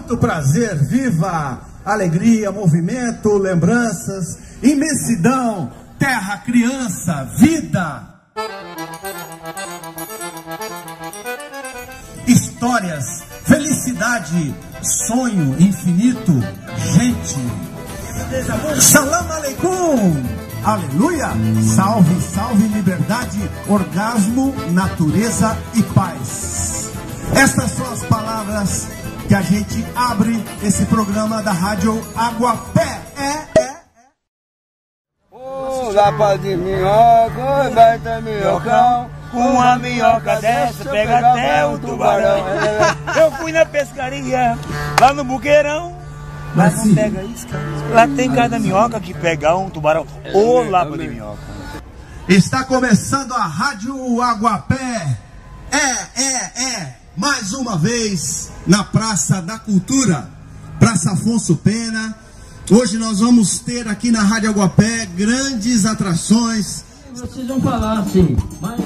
muito prazer, viva! Alegria, movimento, lembranças, imensidão, terra, criança, vida! Histórias, felicidade, sonho infinito, gente. Salam aleikum! Aleluia! Salve, salve, liberdade, orgasmo, natureza e paz. Estas são as palavras que a gente abre esse programa da Rádio Aguapé. Lapa de minhoca, vai ter minhocão. Com uma minhoca dessa, pega até um tubarão. Eu fui na pescaria, lá no Buqueirão, mas não pega isca. Lá tem cada minhoca que pega um tubarão. Ô lapa de minhoca. Está começando a Rádio Aguapé. Mais uma vez na Praça da Cultura, Praça Afonso Pena. Hoje nós vamos ter aqui na Rádio Aguapé grandes atrações. Vocês vão falar assim, mas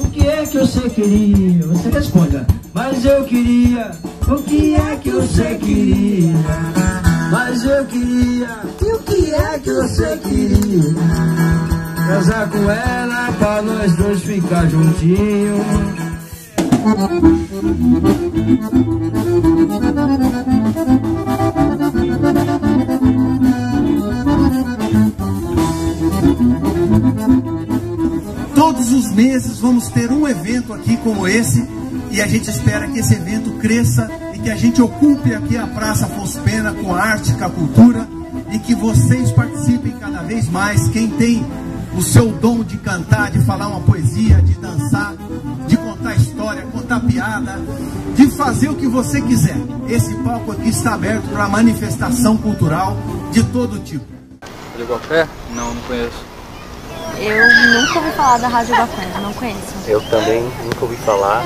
o que é que você queria? Você responda, mas eu queria. O que é que você queria? Mas eu queria. E o que é que você queria? Casar com ela pra nós dois ficar juntinhos. Todos os meses vamos ter um evento aqui como esse, e a gente espera que esse evento cresça e que a gente ocupe aqui a Praça Afonso Pena com a arte, com a cultura, e que vocês participem cada vez mais. Quem tem o seu dom de cantar, de falar uma poesia, de dançar, de contar história, contar piada, de fazer o que você quiser. Esse palco aqui está aberto para manifestação cultural de todo tipo. Rádio Aguapé? Não conheço. Eu nunca ouvi falar da Rádio Aguapé, não conheço. Eu também nunca ouvi falar,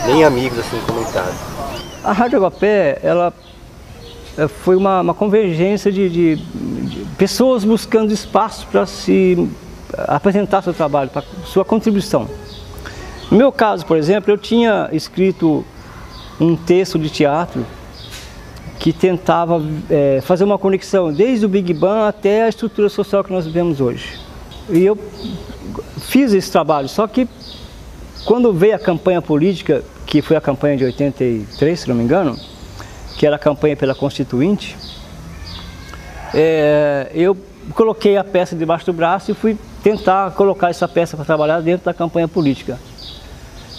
nem amigos assim comentaram. A Rádio Aguapé, ela foi uma convergência de pessoas buscando espaço para se apresentar seu trabalho, para sua contribuição. No meu caso, por exemplo, eu tinha escrito um texto de teatro que tentava fazer uma conexão desde o Big Bang até a estrutura social que nós vivemos hoje. E eu fiz esse trabalho, só que quando veio a campanha política, que foi a campanha de 83, se não me engano, que era a campanha pela Constituinte, eu coloquei a peça debaixo do braço e fui tentar colocar essa peça para trabalhar dentro da campanha política.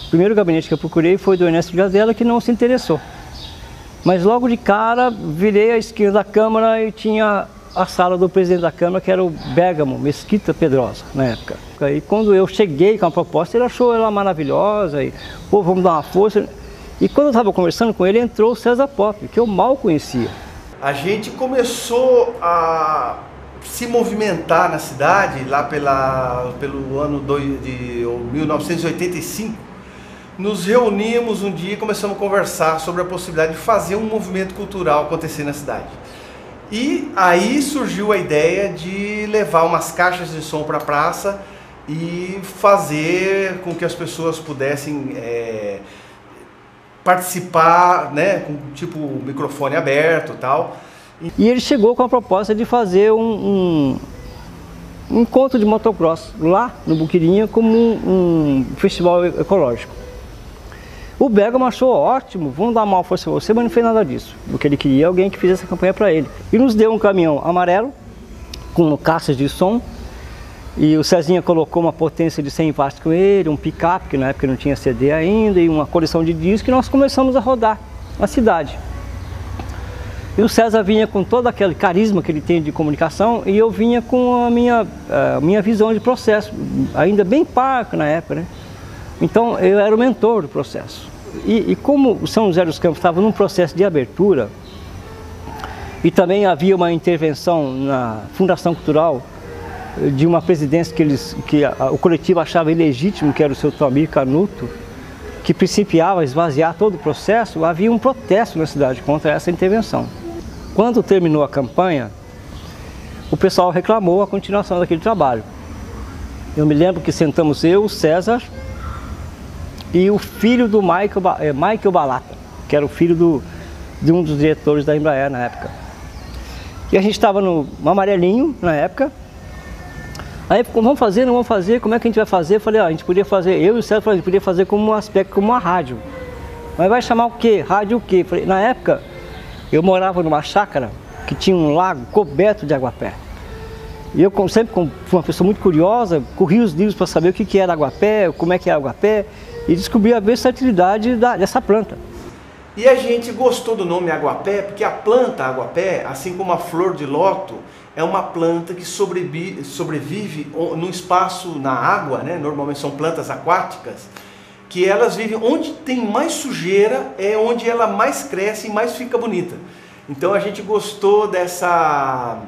O primeiro gabinete que eu procurei foi do Ernesto Gazella, que não se interessou. Mas logo de cara, virei a esquina da Câmara e tinha a sala do presidente da Câmara, que era o Bergamo Mesquita Pedrosa, na época. E quando eu cheguei com a proposta, ele achou ela maravilhosa, e pô, vamos dar uma força. E quando eu estava conversando com ele, entrou o César Pop, que eu mal conhecia. A gente começou a se movimentar na cidade, lá pelo ano de 1985, nos reunimos um dia e começamos a conversar sobre a possibilidade de fazer um movimento cultural acontecer na cidade. E aí surgiu a ideia de levar umas caixas de som para a praça e fazer com que as pessoas pudessem participar, né, com tipo microfone aberto e tal. E ele chegou com a proposta de fazer um encontro de motocross lá no Buquirinha como um festival ecológico. O Bergamo achou ótimo, vamos dar uma força a você, mas não fez nada disso. O que ele queria é alguém que fizesse essa campanha para ele. E nos deu um caminhão amarelo, com caixas de som, e o Cezinha colocou uma potência de 100 watts com ele, um picape, que na época não tinha CD ainda, e uma coleção de discos, e nós começamos a rodar a cidade. E o César vinha com todo aquele carisma que ele tem de comunicação, e eu vinha com a minha visão de processo, ainda bem parco na época, né? Então eu era o mentor do processo. E como o São José dos Campos estava num processo de abertura, e também havia uma intervenção na Fundação Cultural de uma presidência que o coletivo achava ilegítimo, que era o seu Tomir Canuto, que principiava esvaziar todo o processo, havia um protesto na cidade contra essa intervenção. Quando terminou a campanha, o pessoal reclamou a continuação daquele trabalho. Eu me lembro que sentamos eu, o César e o filho do Michael Balata, que era o filho de um dos diretores da Embraer na época. E a gente estava no amarelinho na época. Aí, vamos fazer, não vamos fazer, como é que a gente vai fazer? Eu falei, a gente podia fazer, eu e o César, a gente podia fazer como um aspecto, como uma rádio. Mas vai chamar o quê? Rádio o quê? Eu falei, na época, eu morava numa chácara que tinha um lago coberto de aguapé. E eu sempre, como fui uma pessoa muito curiosa, corri os livros para saber o que era aguapé, como é que é aguapé, e descobri a versatilidade dessa planta. E a gente gostou do nome aguapé, porque a planta aguapé, assim como a flor de loto, é uma planta que sobrevive num espaço na água, né? Normalmente são plantas aquáticas, que elas vivem onde tem mais sujeira, é onde ela mais cresce e mais fica bonita. Então a gente gostou dessa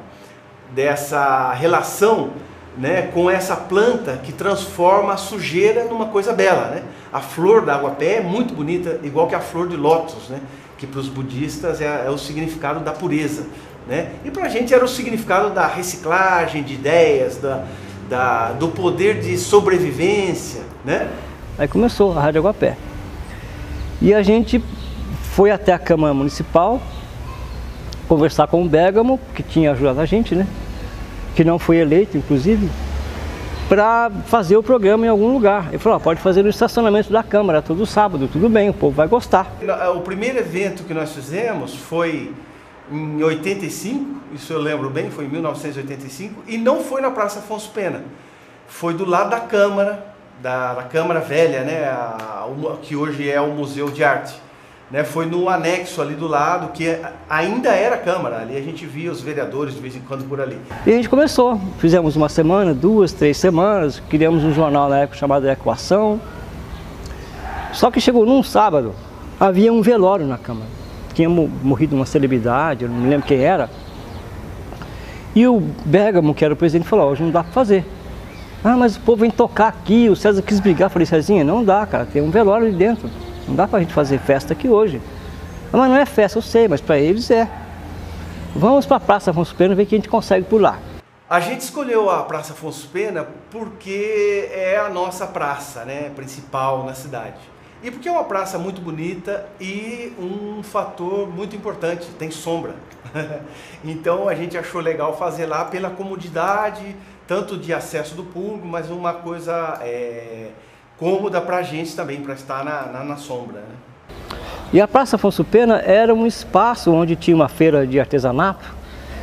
relação, né, com essa planta que transforma a sujeira numa coisa bela, né? A flor da aguapé é muito bonita, igual que a flor de lótus, né? Que para os budistas é o significado da pureza, né? E para a gente era o significado da reciclagem de ideias, do poder de sobrevivência, né? Aí começou a Rádio Aguapé. E a gente foi até a Câmara Municipal conversar com o Bergamo, que tinha ajudado a gente, né? Que não foi eleito, inclusive, para fazer o programa em algum lugar. Ele falou, pode fazer no estacionamento da Câmara, todo sábado, tudo bem, o povo vai gostar. O primeiro evento que nós fizemos foi em 85, isso eu lembro bem, foi em 1985, e não foi na Praça Afonso Pena, foi do lado da Câmara, da Câmara Velha, né? Que hoje é o Museu de Arte. Né, foi no anexo ali do lado, que ainda era Câmara, ali a gente via os vereadores de vez em quando por ali. E a gente começou, fizemos uma semana, 2, 3 semanas, criamos um jornal na época chamado Equação. Só que chegou num sábado, havia um velório na Câmara. Tinha morrido uma celebridade, eu não me lembro quem era. E o Bergamo, que era o presidente, falou, hoje não dá para fazer. Ah, mas o povo vem tocar aqui, o César quis brigar. Eu falei, Cezinha, não dá, cara, tem um velório ali dentro. Não dá pra gente fazer festa aqui hoje. Ah, mas não é festa, eu sei, mas para eles é. Vamos para a Praça Afonso Pena ver o que a gente consegue por lá. A gente escolheu a Praça Afonso Pena porque é a nossa praça, né, principal na cidade. E porque é uma praça muito bonita e um fator muito importante, tem sombra. Então a gente achou legal fazer lá pela comodidade, tanto de acesso do público, mas uma coisa cômoda para a gente também, para estar na sombra, né? E a Praça Afonso Pena era um espaço onde tinha uma feira de artesanato,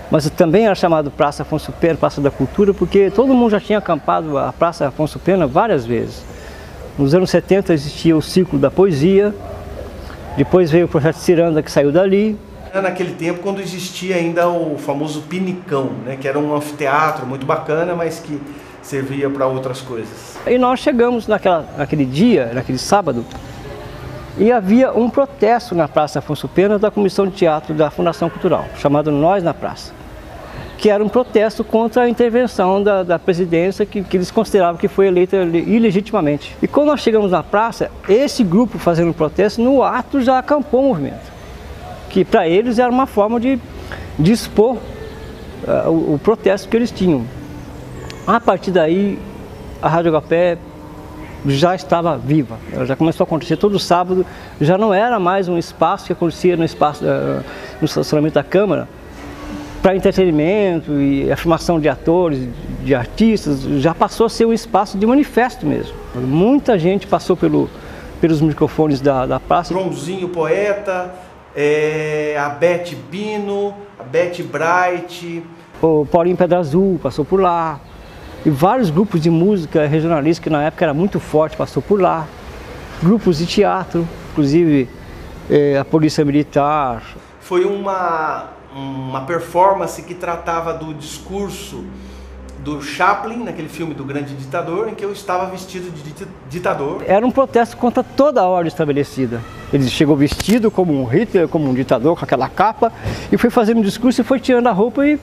mas também era chamado Praça Afonso Pena, Praça da Cultura, porque todo mundo já tinha acampado a Praça Afonso Pena várias vezes. Nos anos 70 existia o Círculo da Poesia, depois veio o Projeto Ciranda, que saiu dali. Naquele tempo, quando existia ainda o famoso Pinicão, né, que era um anfiteatro muito bacana, mas que servia para outras coisas. E nós chegamos naquele dia, naquele sábado, e havia um protesto na Praça Afonso Pena da Comissão de Teatro da Fundação Cultural, chamado Nós na Praça, que era um protesto contra a intervenção da presidência que eles consideravam que foi eleita ilegitimamente. E quando nós chegamos na praça, esse grupo fazendo um protesto, no ato já acampou o movimento, que para eles era uma forma de expor o protesto que eles tinham. A partir daí, a Rádio Aguapé já estava viva, ela já começou a acontecer todo sábado, já não era mais um espaço que acontecia no estacionamento da Câmara, para entretenimento e afirmação de atores, de artistas, já passou a ser um espaço de manifesto mesmo. Muita gente passou pelos microfones da praça. Joãozinho Poeta, a Beth Bino, a Beth Bright. O Paulinho Pedra Azul passou por lá. E vários grupos de música regionalista, que na época era muito forte, passou por lá. Grupos de teatro, inclusive a Polícia Militar. Foi uma performance que tratava do discurso do Chaplin, naquele filme do Grande Ditador, em que eu estava vestido de ditador. Era um protesto contra toda a ordem estabelecida. Ele chegou vestido como um Hitler, como um ditador, com aquela capa, e foi fazendo um discurso e foi tirando a roupa e,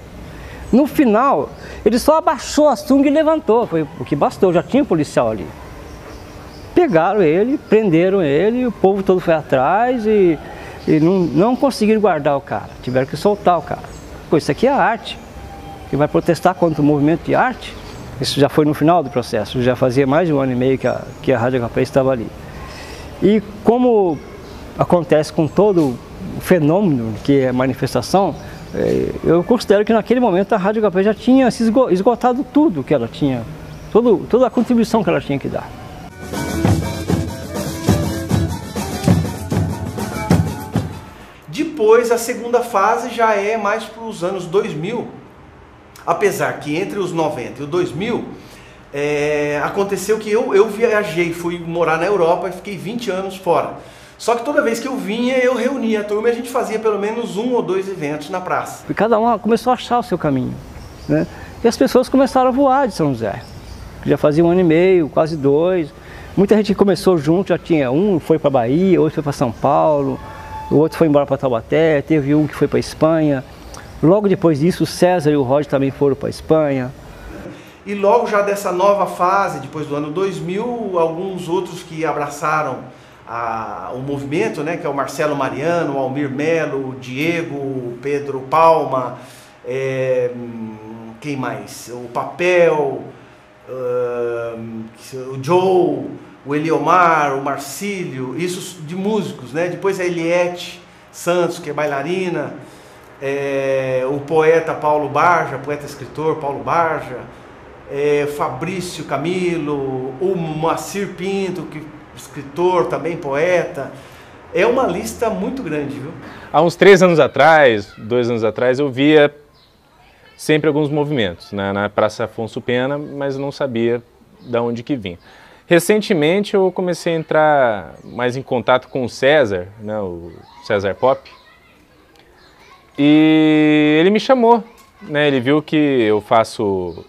no final, ele só abaixou a sunga e levantou, foi o que bastou, já tinha policial ali. Pegaram ele, prenderam ele, o povo todo foi atrás e não conseguiram guardar o cara, tiveram que soltar o cara. Pô, isso aqui é arte, que vai protestar contra o movimento de arte. Isso já foi no final do processo, já fazia mais de 1 ano e meio que a Rádio Aguapé estava ali. E como acontece com todo fenômeno que é manifestação, eu considero que naquele momento a Rádio Agapé já tinha se esgotado tudo que ela tinha, toda a contribuição que ela tinha que dar. Depois, a segunda fase já é mais para os anos 2000, apesar que entre os 90 e o 2000, aconteceu que eu viajei, fui morar na Europa e fiquei 20 anos fora. Só que toda vez que eu vinha, eu reunia a turma e a gente fazia pelo menos 1 ou 2 eventos na praça. E cada um começou a achar o seu caminho, né? E as pessoas começaram a voar de São José. Já fazia 1 ano e meio, quase 2. Muita gente começou junto, já tinha um foi para Bahia, outro foi para São Paulo, o outro foi embora para Taubaté, teve um que foi para Espanha. Logo depois disso, o César e o Roger também foram para Espanha. E logo já dessa nova fase, depois do ano 2000, alguns outros que abraçaram o movimento, né, que é o Marcelo Mariano, o Almir Melo, o Diego, o Pedro Palma, quem mais? O Papel, o Joe, o Eliomar, o Marcílio, isso de músicos, né? Depois a Eliette Santos, que é bailarina, o poeta Paulo Barja, poeta-escritor Paulo Barja, Fabrício Camilo, o Moacir Pinto, que escritor, também poeta. É uma lista muito grande, viu? Há uns 3 anos atrás, 2 anos atrás, eu via sempre alguns movimentos, né, na Praça Afonso Pena, mas não sabia de onde que vinha. Recentemente eu comecei a entrar mais em contato com o César, né, o César Pop, e ele me chamou, né, ele viu que eu faço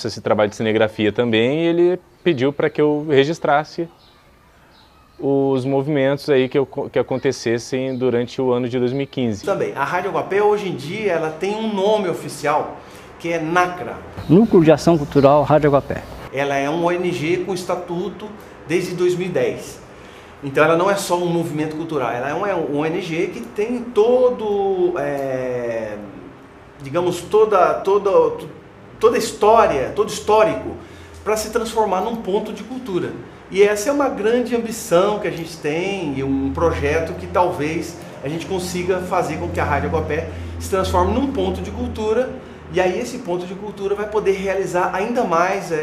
esse trabalho de cinegrafia também, e ele pediu para que eu registrasse os movimentos aí que acontecessem durante o ano de 2015. Também, a Rádio Agapé hoje em dia ela tem um nome oficial, que é NACRA. Núcleo de Ação Cultural Rádio Agapé. Ela é uma ONG com estatuto desde 2010. Então ela não é só um movimento cultural, ela é uma ONG que tem todo, digamos, toda história, todo histórico, para se transformar num ponto de cultura. E essa é uma grande ambição que a gente tem, e um projeto que talvez a gente consiga fazer com que a Rádio Agapé se transforme num ponto de cultura, e aí esse ponto de cultura vai poder realizar ainda mais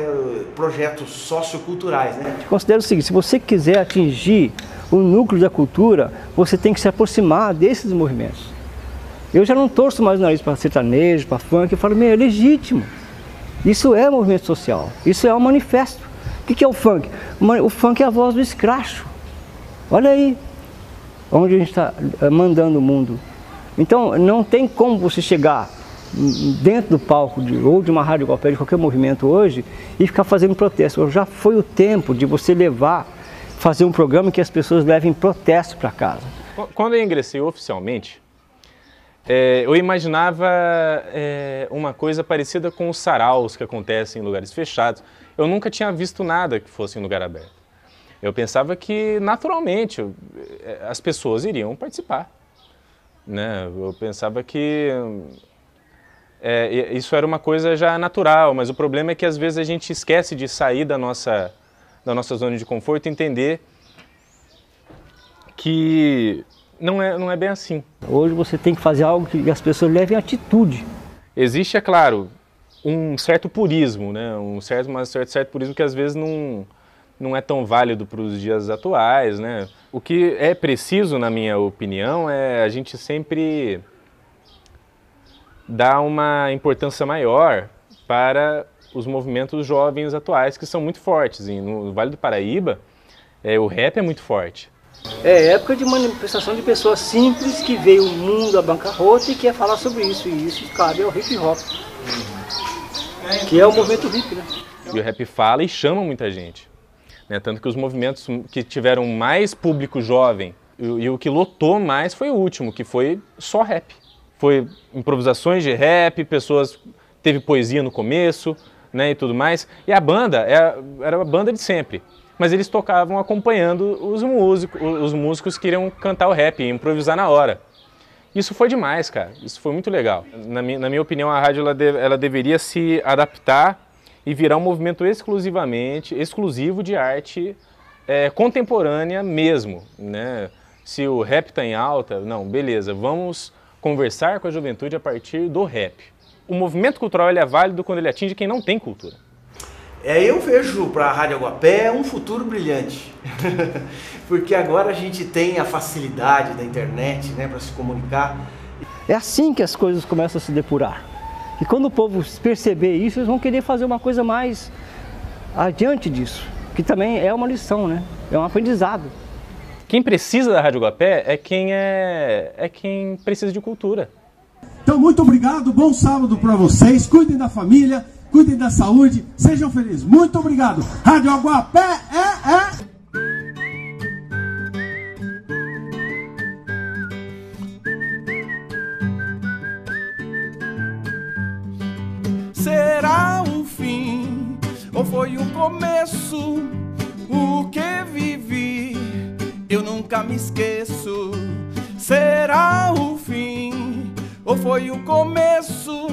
projetos socioculturais, né? Eu considero o seguinte: se você quiser atingir o núcleo da cultura, você tem que se aproximar desses movimentos. Eu já não torço mais o nariz para sertanejo, para funk, eu falo, é legítimo. Isso é movimento social, isso é um manifesto. O que é o funk? O funk é a voz do escracho. Olha aí, onde a gente está mandando o mundo. Então, não tem como você chegar dentro do palco ou de uma Rádio Agapé, de qualquer movimento hoje, e ficar fazendo protesto. Já foi o tempo de você fazer um programa que as pessoas levem protesto para casa. Quando eu ingressei oficialmente, eu imaginava uma coisa parecida com os saraus que acontecem em lugares fechados. Eu nunca tinha visto nada que fosse em lugar aberto. Eu pensava que, naturalmente, as pessoas iriam participar, né? Eu pensava que isso era uma coisa já natural, mas o problema é que às vezes a gente esquece de sair da nossa zona de conforto e entender que não é bem assim. Hoje você tem que fazer algo que as pessoas levem atitude. Existe, é claro, um certo purismo, né? um certo purismo que às vezes não é tão válido para os dias atuais, né? O que é preciso, na minha opinião, é a gente sempre dar uma importância maior para os movimentos jovens atuais, que são muito fortes. E no Vale do Paraíba, o rap é muito forte. É época de manifestação de pessoas simples que veio o mundo da bancarrota e quer falar sobre isso. E isso cabe ao hip hop, que é o movimento hip, né? E o rap fala e chama muita gente, né? Tanto que os movimentos que tiveram mais público jovem e o que lotou mais foi o último, que foi só rap. Foi improvisações de rap, teve poesia no começo, né, e tudo mais. E a banda era a banda de sempre. Mas eles tocavam acompanhando os músicos que iriam cantar o rap e improvisar na hora. Isso foi demais, cara. Isso foi muito legal. Na minha opinião, a rádio ela deveria se adaptar e virar um movimento exclusivo de arte contemporânea mesmo, né? Se o rap está em alta, não, beleza, vamos conversar com a juventude a partir do rap. O movimento cultural ele é válido quando ele atinge quem não tem cultura. Eu vejo para a Rádio Aguapé um futuro brilhante, porque agora a gente tem a facilidade da internet, né, para se comunicar. É assim que as coisas começam a se depurar. E quando o povo perceber isso, eles vão querer fazer uma coisa mais adiante disso, que também é uma lição, né? É um aprendizado. Quem precisa da Rádio Aguapé é quem precisa de cultura. Então, muito obrigado, bom sábado para vocês, cuidem da família, cuidem da saúde, sejam felizes. Muito obrigado. Rádio Aguapé Será um fim ou foi um começo? O que vivi eu nunca me esqueço. Será o fim ou foi o começo?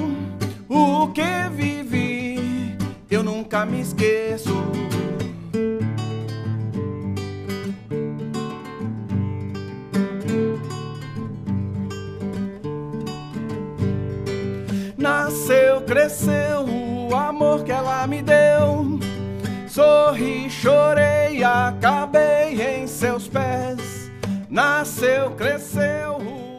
O que vivi eu nunca me esqueço. Nasceu, cresceu o amor que ela me deu. Sorri, chorei, acabei em seus pés. Nasceu, cresceu o